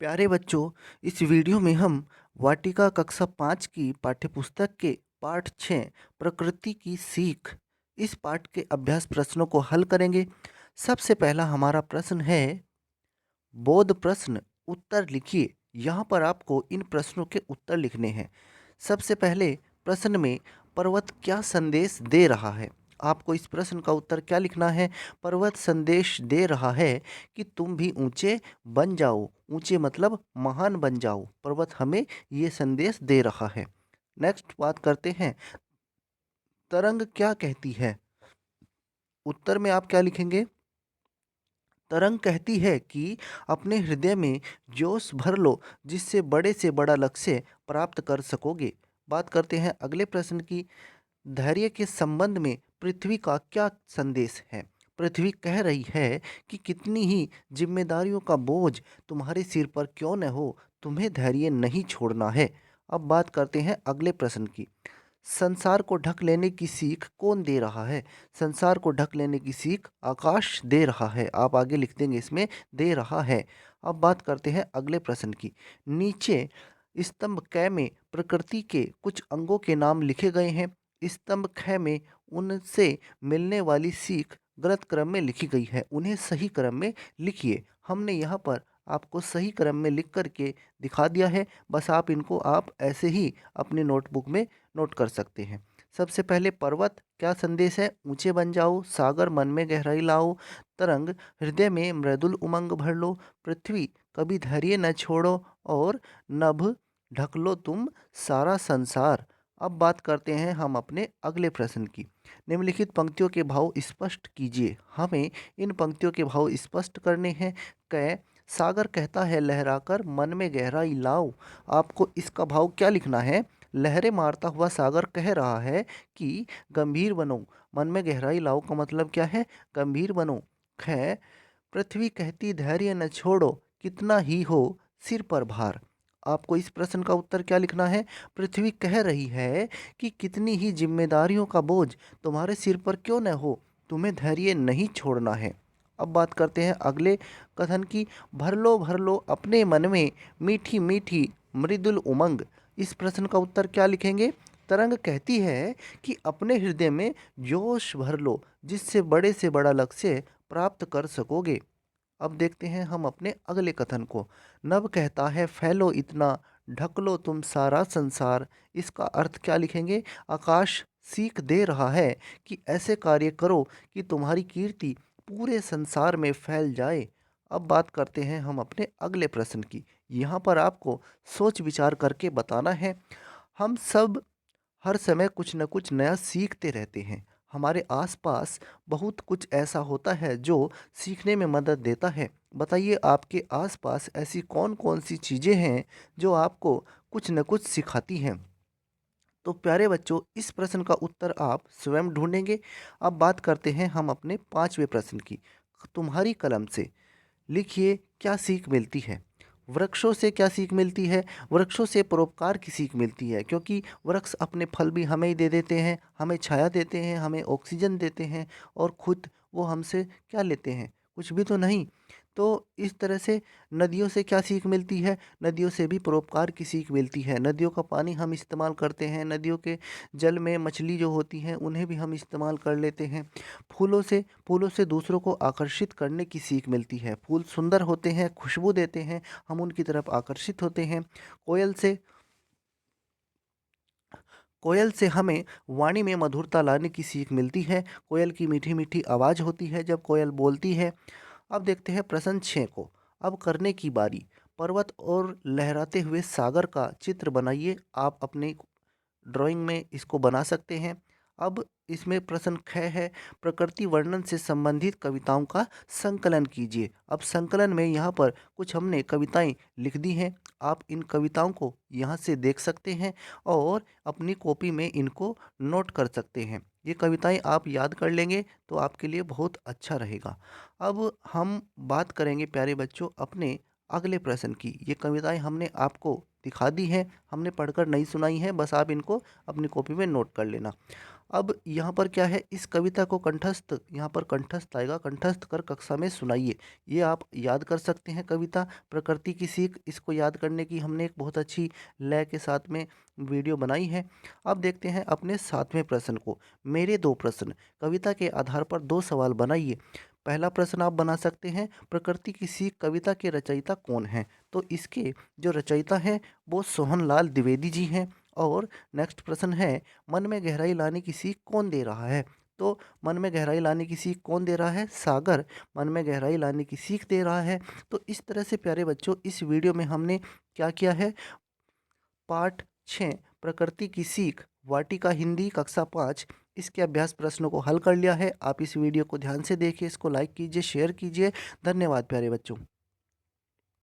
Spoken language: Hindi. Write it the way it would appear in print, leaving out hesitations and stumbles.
प्यारे बच्चों, इस वीडियो में हम वाटिका कक्षा 5 की पाठ्यपुस्तक के पाठ 6 प्रकृति की सीख इस पाठ के अभ्यास प्रश्नों को हल करेंगे। सबसे पहला हमारा प्रश्न है बोध प्रश्न उत्तर लिखिए। यहाँ पर आपको इन प्रश्नों के उत्तर लिखने हैं। सबसे पहले प्रश्न में पर्वत क्या संदेश दे रहा है? आपको इस प्रश्न का उत्तर क्या लिखना है? पर्वत संदेश दे रहा है कि तुम भी ऊंचे बन जाओ। ऊंचे मतलब महान बन जाओ। पर्वत हमें ये संदेश दे रहा है। नेक्स्ट बात करते हैं, तरंग क्या कहती है? उत्तर में आप क्या लिखेंगे? तरंग कहती है कि अपने हृदय में जोश भर लो, जिससे बड़े से बड़ा लक्ष्य प्राप्त कर सकोगे। बात करते हैं अगले प्रश्न की, धैर्य के संबंध में पृथ्वी का क्या संदेश है? पृथ्वी कह रही है कि कितनी ही जिम्मेदारियों का बोझ तुम्हारे सिर पर क्यों न हो, तुम्हें धैर्य नहीं छोड़ना है। अब बात करते हैं अगले प्रश्न की, संसार को ढक लेने की सीख कौन दे रहा है? संसार को ढक लेने की सीख आकाश दे रहा है। आप आगे लिख देंगे इसमें दे रहा है। अब बात करते हैं अगले प्रश्न की, नीचे स्तंभ क में प्रकृति के कुछ अंगों के नाम लिखे गए हैं। स्तंभ ख में उनसे मिलने वाली सीख गलत क्रम में लिखी गई है, उन्हें सही क्रम में लिखिए। हमने यहाँ पर आपको सही क्रम में लिख करके दिखा दिया है, बस आप इनको आप ऐसे ही अपने नोटबुक में नोट कर सकते हैं। सबसे पहले पर्वत क्या संदेश है? ऊंचे बन जाओ, सागर मन में गहराई लाओ, तरंग हृदय में मृदुल उमंग भर लो, पृथ्वी कभी धैर्य न छोड़ो, और नभ ढक लो तुम सारा संसार। अब बात करते हैं हम अपने अगले प्रश्न की, निम्नलिखित पंक्तियों के भाव स्पष्ट कीजिए। हमें इन पंक्तियों के भाव स्पष्ट करने हैं। क, सागर कहता है लहराकर मन में गहराई लाओ। आपको इसका भाव क्या लिखना है? लहरें मारता हुआ सागर कह रहा है कि गंभीर बनो, मन में गहराई लाओ का मतलब क्या है? गंभीर बनो। ख, पृथ्वी कहती धैर्य न छोड़ो, कितना ही हो सिर पर भार। आपको इस प्रश्न का उत्तर क्या लिखना है? पृथ्वी कह रही है कि कितनी ही जिम्मेदारियों का बोझ तुम्हारे सिर पर क्यों न हो, तुम्हें धैर्य नहीं छोड़ना है। अब बात करते हैं अगले कथन की, भर लो अपने मन में मीठी मीठी मृदुल उमंग। इस प्रश्न का उत्तर क्या लिखेंगे? तरंग कहती है कि अपने हृदय में जोश भर लो, जिससे बड़े से बड़ा लक्ष्य प्राप्त कर सकोगे। अब देखते हैं हम अपने अगले कथन को, नभ कहता है फैलो इतना, ढक लो तुम सारा संसार। इसका अर्थ क्या लिखेंगे? आकाश सीख दे रहा है कि ऐसे कार्य करो कि तुम्हारी कीर्ति पूरे संसार में फैल जाए। अब बात करते हैं हम अपने अगले प्रश्न की। यहाँ पर आपको सोच विचार करके बताना है। हम सब हर समय कुछ न कुछ नया सीखते रहते हैं। हमारे आसपास बहुत कुछ ऐसा होता है जो सीखने में मदद देता है। बताइए आपके आसपास ऐसी कौन कौन सी चीज़ें हैं जो आपको कुछ न कुछ सिखाती हैं? तो प्यारे बच्चों, इस प्रश्न का उत्तर आप स्वयं ढूंढेंगे। अब बात करते हैं हम अपने पांचवें प्रश्न की, तुम्हारी कलम से लिखिए क्या सीख मिलती है? वृक्षों से क्या सीख मिलती है? वृक्षों से परोपकार की सीख मिलती है, क्योंकि वृक्ष अपने फल भी हमें ही दे देते हैं, हमें छाया देते हैं, हमें ऑक्सीजन देते हैं, और खुद वो हमसे क्या लेते हैं? कुछ भी तो नहीं। तो इस तरह से नदियों से क्या सीख मिलती है? नदियों से भी परोपकार की सीख मिलती है। नदियों का पानी हम इस्तेमाल करते हैं, नदियों के जल में मछली जो होती हैं उन्हें भी हम इस्तेमाल कर लेते हैं। फूलों से दूसरों को आकर्षित करने की सीख मिलती है। फूल सुंदर होते हैं, खुशबू देते हैं, हम उनकी तरफ आकर्षित होते हैं। कोयल से कोयल से हमें वाणी में मधुरता लाने की सीख मिलती है। कोयल की मीठी मीठी आवाज़ होती है जब कोयल बोलती है। अब देखते हैं प्रश्न 6 को। अब करने की बारी, पर्वत और लहराते हुए सागर का चित्र बनाइए। आप अपने ड्राइंग में इसको बना सकते हैं। अब इसमें प्रश्न ख है, प्रकृति वर्णन से संबंधित कविताओं का संकलन कीजिए। अब संकलन में यहाँ पर कुछ हमने कविताएं लिख दी हैं। आप इन कविताओं को यहाँ से देख सकते हैं और अपनी कॉपी में इनको नोट कर सकते हैं। ये कविताएं आप याद कर लेंगे तो आपके लिए बहुत अच्छा रहेगा। अब हम बात करेंगे प्यारे बच्चों अपने अगले प्रश्न की। ये कविताएं हमने आपको दिखा दी हैं, हमने पढ़कर नहीं सुनाई हैं, बस आप इनको अपनी कॉपी में नोट कर लेना। अब यहाँ पर क्या है, इस कविता को कंठस्थ, यहाँ पर कंठस्थ आएगा, कंठस्थ कर कक्षा में सुनाइए। ये आप याद कर सकते हैं कविता प्रकृति की सीख। इसको याद करने की हमने एक बहुत अच्छी लय के साथ में वीडियो बनाई है। अब देखते हैं अपने 7वें प्रश्न को। मेरे 2 प्रश्न, कविता के आधार पर 2 सवाल बनाइए। पहला प्रश्न आप बना सकते हैं, प्रकृति की सीख कविता के रचयिता कौन हैं? तो इसके जो रचयिता हैं वो सोहनलाल द्विवेदी जी हैं। और नेक्स्ट प्रश्न है, मन में गहराई लाने की सीख कौन दे रहा है? तो मन में गहराई लाने की सीख कौन दे रहा है? सागर मन में गहराई लाने की सीख दे रहा है। तो इस तरह से प्यारे बच्चों, इस वीडियो में हमने क्या किया है, पाठ 6 प्रकृति की सीख वाटिका हिंदी कक्षा 5 इसके अभ्यास प्रश्नों को हल कर लिया है। आप इस वीडियो को ध्यान से देखिए, इसको लाइक कीजिए, शेयर कीजिए। धन्यवाद प्यारे बच्चों।